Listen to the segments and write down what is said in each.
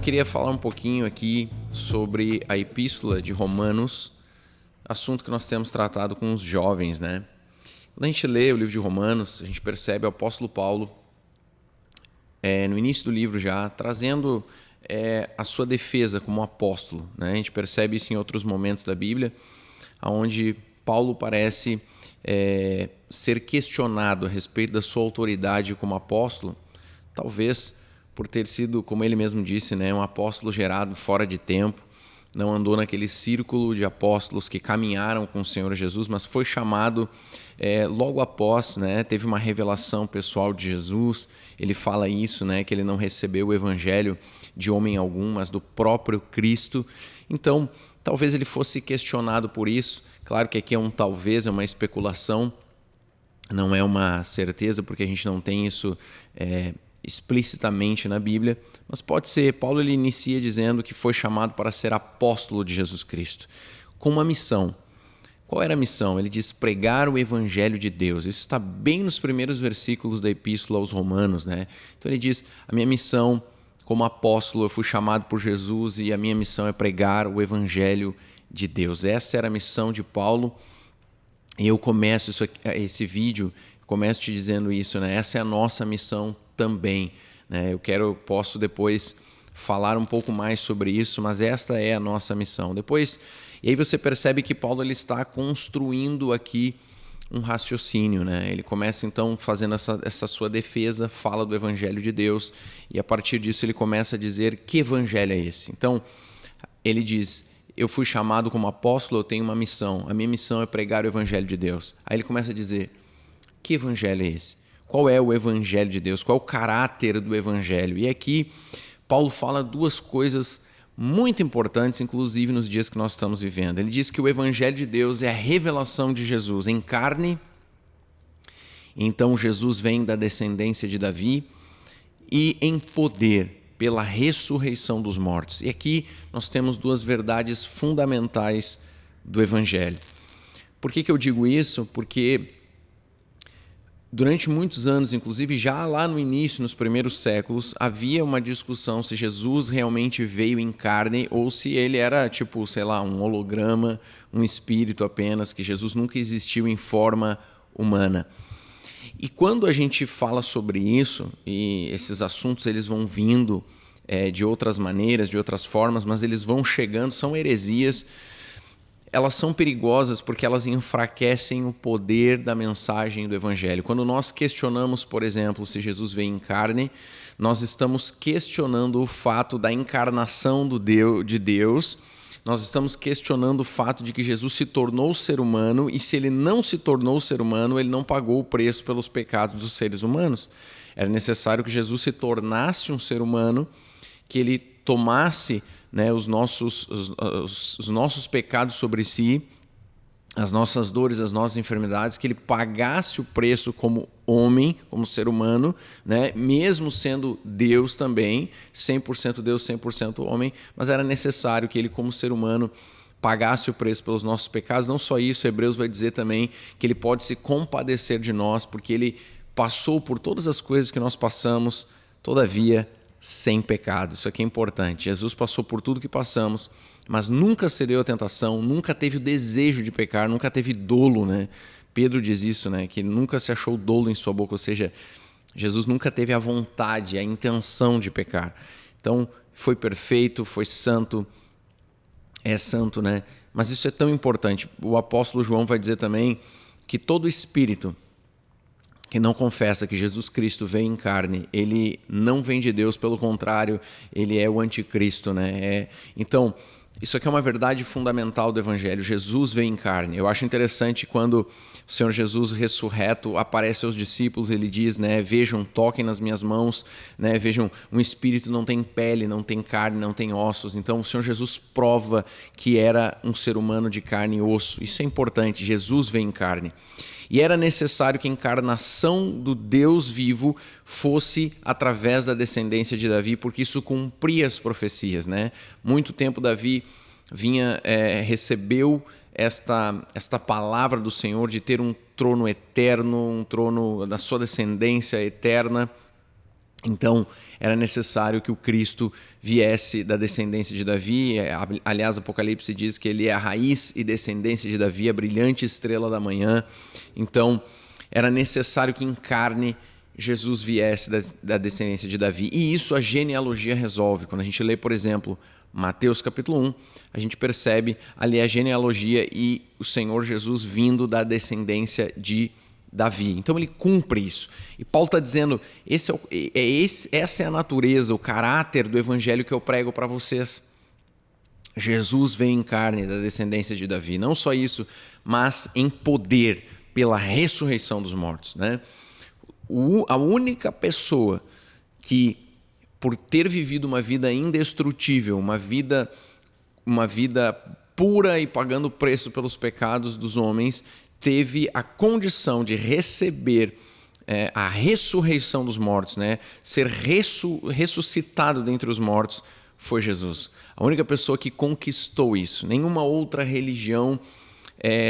queria falar um pouquinho aqui sobre a Epístola de Romanos, assunto que nós temos tratado com os jovens, né? Quando a gente lê o livro de Romanos, a gente percebe o apóstolo Paulo, no início do livro já, trazendo a sua defesa como apóstolo, né? A gente percebe isso em outros momentos da Bíblia, onde Paulo parece ser questionado a respeito da sua autoridade como apóstolo, talvez por ter sido, como ele mesmo disse, né, um apóstolo gerado fora de tempo, não andou naquele círculo de apóstolos que caminharam com o Senhor Jesus, mas foi chamado logo após, né, teve uma revelação pessoal de Jesus. Ele fala isso, né, que ele não recebeu o evangelho de homem algum, mas do próprio Cristo. Então, talvez ele fosse questionado por isso. Claro que aqui é um talvez, é uma especulação, não é uma certeza, porque a gente não tem isso explicitamente na Bíblia, mas pode ser. Paulo ele inicia dizendo que foi chamado para ser apóstolo de Jesus Cristo, com uma missão. Qual era a missão? Ele diz pregar o evangelho de Deus. Isso está bem nos primeiros versículos da Epístola aos Romanos, né? Então ele diz: a minha missão como apóstolo, eu fui chamado por Jesus e a minha missão é pregar o evangelho de Deus. Essa era a missão de Paulo. E eu começo esse vídeo, começo te dizendo isso, né? Essa é a nossa missão também, né? Eu posso depois falar um pouco mais sobre isso, mas esta é a nossa missão. E aí você percebe que Paulo ele está construindo aqui um raciocínio, né? Ele começa então fazendo essa sua defesa, fala do evangelho de Deus, e a partir disso ele começa a dizer que evangelho é esse. Então ele diz: eu fui chamado como apóstolo, eu tenho uma missão, a minha missão é pregar o evangelho de Deus. Aí ele começa a dizer: que evangelho é esse? Qual é o evangelho de Deus? Qual é o caráter do evangelho? E aqui Paulo fala duas coisas muito importantes, inclusive nos dias que nós estamos vivendo. Ele diz que o evangelho de Deus é a revelação de Jesus em carne. Então Jesus vem da descendência de Davi e em poder, pela ressurreição dos mortos. E aqui nós temos duas verdades fundamentais do evangelho. Por que eu digo isso? Porque durante muitos anos, inclusive já lá no início, nos primeiros séculos, havia uma discussão se Jesus realmente veio em carne ou se ele era tipo, sei lá, um holograma, um espírito apenas, que Jesus nunca existiu em forma humana. E quando a gente fala sobre isso, e esses assuntos eles vão vindo de outras maneiras, de outras formas, mas eles vão chegando, são heresias. Elas são perigosas porque elas enfraquecem o poder da mensagem do evangelho. Quando nós questionamos, por exemplo, se Jesus veio em carne, nós estamos questionando o fato da encarnação de Deus, nós estamos questionando o fato de que Jesus se tornou ser humano, e se ele não se tornou ser humano, ele não pagou o preço pelos pecados dos seres humanos. Era necessário que Jesus se tornasse um ser humano, que ele tomasse, né, os nossos pecados sobre si, as nossas dores, as nossas enfermidades, que ele pagasse o preço como homem, como ser humano, né, mesmo sendo Deus também, 100% Deus, 100% homem, mas era necessário que ele, como ser humano, pagasse o preço pelos nossos pecados. Não só isso, Hebreus vai dizer também que ele pode se compadecer de nós, porque ele passou por todas as coisas que nós passamos, todavia sem pecado. Isso aqui é importante. Jesus passou por tudo que passamos, mas nunca cedeu à tentação, nunca teve o desejo de pecar, nunca teve dolo, né? Pedro diz isso, né? Que nunca se achou dolo em sua boca, ou seja, Jesus nunca teve a vontade, a intenção de pecar. Então, foi perfeito, foi santo, é santo, né? Mas isso é tão importante. O apóstolo João vai dizer também que todo espírito que não confessa que Jesus Cristo veio em carne, ele não vem de Deus, pelo contrário, ele é o anticristo, né? Então, isso aqui é uma verdade fundamental do evangelho. Jesus veio em carne. Eu acho interessante quando o Senhor Jesus ressurreto aparece aos discípulos, ele diz, né, vejam, toquem nas minhas mãos, né, vejam, um espírito não tem pele, não tem carne, não tem ossos. Então o Senhor Jesus prova que era um ser humano de carne e osso. Isso é importante, Jesus veio em carne. E era necessário que a encarnação do Deus vivo fosse através da descendência de Davi, porque isso cumpria as profecias, né? Muito tempo Davi recebeu esta palavra do Senhor de ter um trono eterno, um trono da sua descendência eterna. Então, era necessário que o Cristo viesse da descendência de Davi. Aliás, Apocalipse diz que ele é a raiz e descendência de Davi, a brilhante estrela da manhã. Então, era necessário que em carne Jesus viesse da descendência de Davi. E isso a genealogia resolve. Quando a gente lê, por exemplo, Mateus capítulo 1, a gente percebe ali a genealogia e o Senhor Jesus vindo da descendência de Davi. Então ele cumpre isso. E Paulo está dizendo, essa é a natureza, o caráter do evangelho que eu prego para vocês. Jesus veio em carne da descendência de Davi. Não só isso, mas em poder pela ressurreição dos mortos, né? A única pessoa que, por ter vivido uma vida indestrutível, uma vida pura e pagando o preço pelos pecados dos homens, teve a condição de receber a ressurreição dos mortos, né? Ser ressuscitado dentre os mortos, foi Jesus. A única pessoa que conquistou isso. Nenhuma outra religião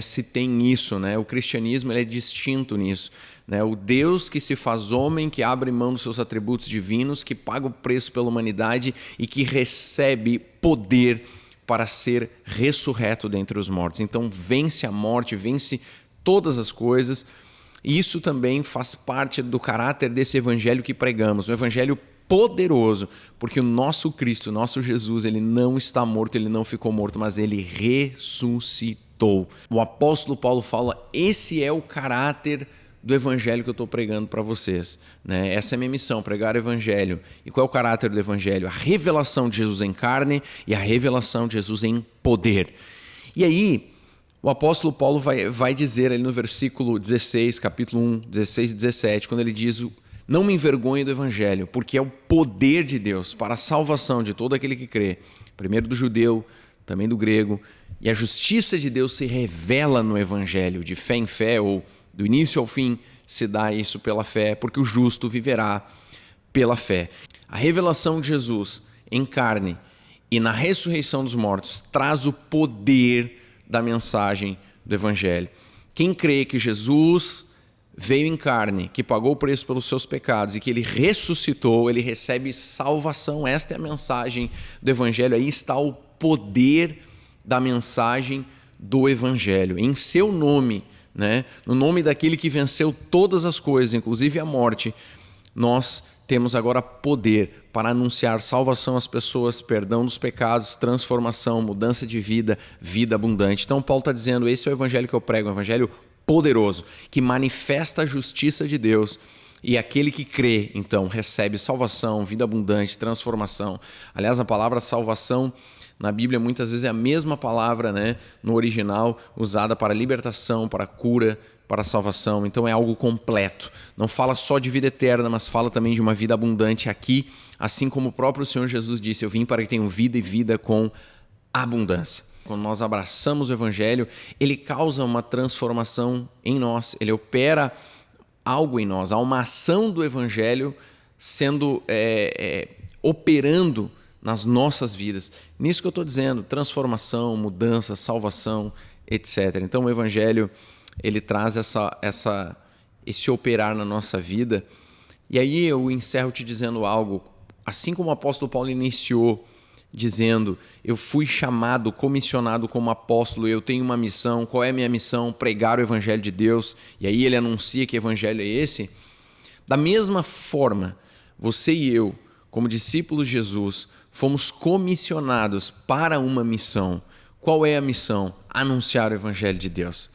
se tem isso, né? O cristianismo ele é distinto nisso, né? O Deus que se faz homem, que abre mão dos seus atributos divinos, que paga o preço pela humanidade e que recebe poder para ser ressurreto dentre os mortos. Então vence a morte, vence todas as coisas. E isso também faz parte do caráter desse evangelho que pregamos, um evangelho poderoso, porque o nosso Cristo, o nosso Jesus, ele não está morto, ele não ficou morto, mas ele ressuscitou. O apóstolo Paulo fala, esse é o caráter do evangelho que eu estou pregando para vocês, né? Essa é a minha missão, pregar o evangelho. E qual é o caráter do evangelho? A revelação de Jesus em carne e a revelação de Jesus em poder. E aí, o apóstolo Paulo vai dizer ali no versículo 16, capítulo 1, 16 e 17, quando ele diz, não me envergonhe do evangelho, porque é o poder de Deus para a salvação de todo aquele que crê, primeiro do judeu, também do grego, e a justiça de Deus se revela no evangelho, de fé em fé, ou do início ao fim se dá isso pela fé, porque o justo viverá pela fé. A revelação de Jesus em carne e na ressurreição dos mortos traz o poder da mensagem do evangelho. Quem crê que Jesus veio em carne, que pagou o preço pelos seus pecados e que ele ressuscitou, ele recebe salvação. Esta é a mensagem do evangelho. Aí está o poder da mensagem do evangelho. Em seu nome, né? No nome daquele que venceu todas as coisas, inclusive a morte, nós temos agora poder para anunciar salvação às pessoas, perdão dos pecados, transformação, mudança de vida, vida abundante. Então Paulo está dizendo, esse é o evangelho que eu prego, um evangelho poderoso, que manifesta a justiça de Deus. E aquele que crê, então, recebe salvação, vida abundante, transformação. Aliás, a palavra salvação na Bíblia muitas vezes é a mesma palavra, né, no original, usada para libertação, para cura, para salvação. Então é algo completo. Não fala só de vida eterna, mas fala também de uma vida abundante aqui, assim como o próprio Senhor Jesus disse, eu vim para que tenham vida e vida com abundância. Quando nós abraçamos o evangelho, ele causa uma transformação em nós, ele opera algo em nós, há uma ação do evangelho sendo operando nas nossas vidas. Nisso que eu estou dizendo, transformação, mudança, salvação, etc. Então o evangelho ele traz esse operar na nossa vida. E aí eu encerro te dizendo algo, assim como o apóstolo Paulo iniciou dizendo, eu fui chamado, comissionado como apóstolo, eu tenho uma missão. Qual é a minha missão? Pregar o evangelho de Deus. E aí ele anuncia que evangelho é esse. Da mesma forma, você e eu, como discípulos de Jesus, fomos comissionados para uma missão. Qual é a missão? Anunciar o evangelho de Deus.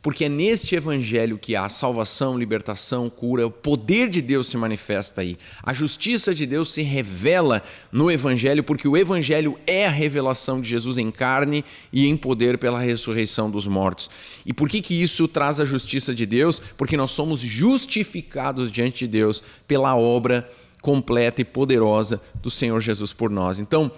Porque é neste evangelho que há salvação, libertação, cura, o poder de Deus se manifesta aí. A justiça de Deus se revela no evangelho, porque o evangelho é a revelação de Jesus em carne e em poder pela ressurreição dos mortos. E por que isso traz a justiça de Deus? Porque nós somos justificados diante de Deus pela obra completa e poderosa do Senhor Jesus por nós. Então,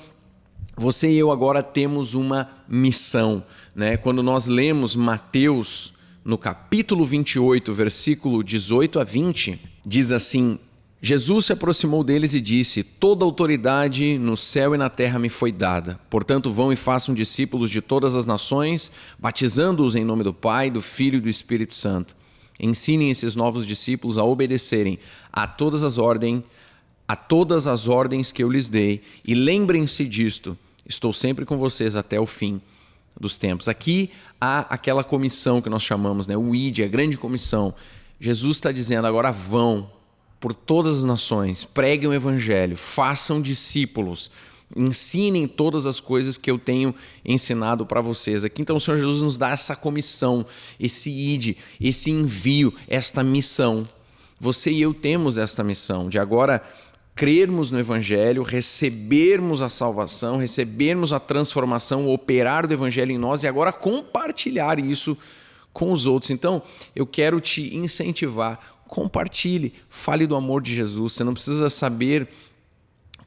você e eu agora temos uma missão, né? Quando nós lemos Mateus, no capítulo 28, versículo 18 a 20, diz assim, Jesus se aproximou deles e disse, toda autoridade no céu e na terra me foi dada. Portanto, vão e façam discípulos de todas as nações, batizando-os em nome do Pai, do Filho e do Espírito Santo. Ensinem esses novos discípulos a obedecerem a todas as ordens a todas as ordens que eu lhes dei, e lembrem-se disto, estou sempre com vocês até o fim dos tempos. Aqui há aquela comissão que nós chamamos, né? O ID, a grande comissão. Jesus está dizendo, agora vão por todas as nações, preguem o evangelho, façam discípulos, ensinem todas as coisas que eu tenho ensinado para vocês. Aqui então o Senhor Jesus nos dá essa comissão, esse ID, esse envio, esta missão. Você e eu temos esta missão de agora crermos no evangelho, recebermos a salvação, recebermos a transformação, o operar do evangelho em nós e agora compartilhar isso com os outros. Então eu quero te incentivar, compartilhe, fale do amor de Jesus. Você não precisa saber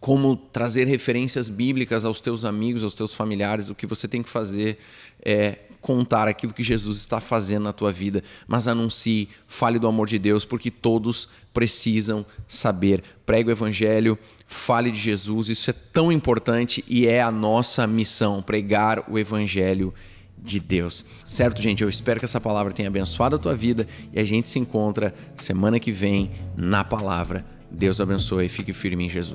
como trazer referências bíblicas aos teus amigos, aos teus familiares. O que você tem que fazer é contar aquilo que Jesus está fazendo na tua vida, mas anuncie, fale do amor de Deus, porque todos precisam saber. Pregue o evangelho, fale de Jesus, isso é tão importante e é a nossa missão, pregar o evangelho de Deus. Certo, gente? Eu espero que essa palavra tenha abençoado a tua vida e a gente se encontra semana que vem na palavra. Deus abençoe e fique firme em Jesus.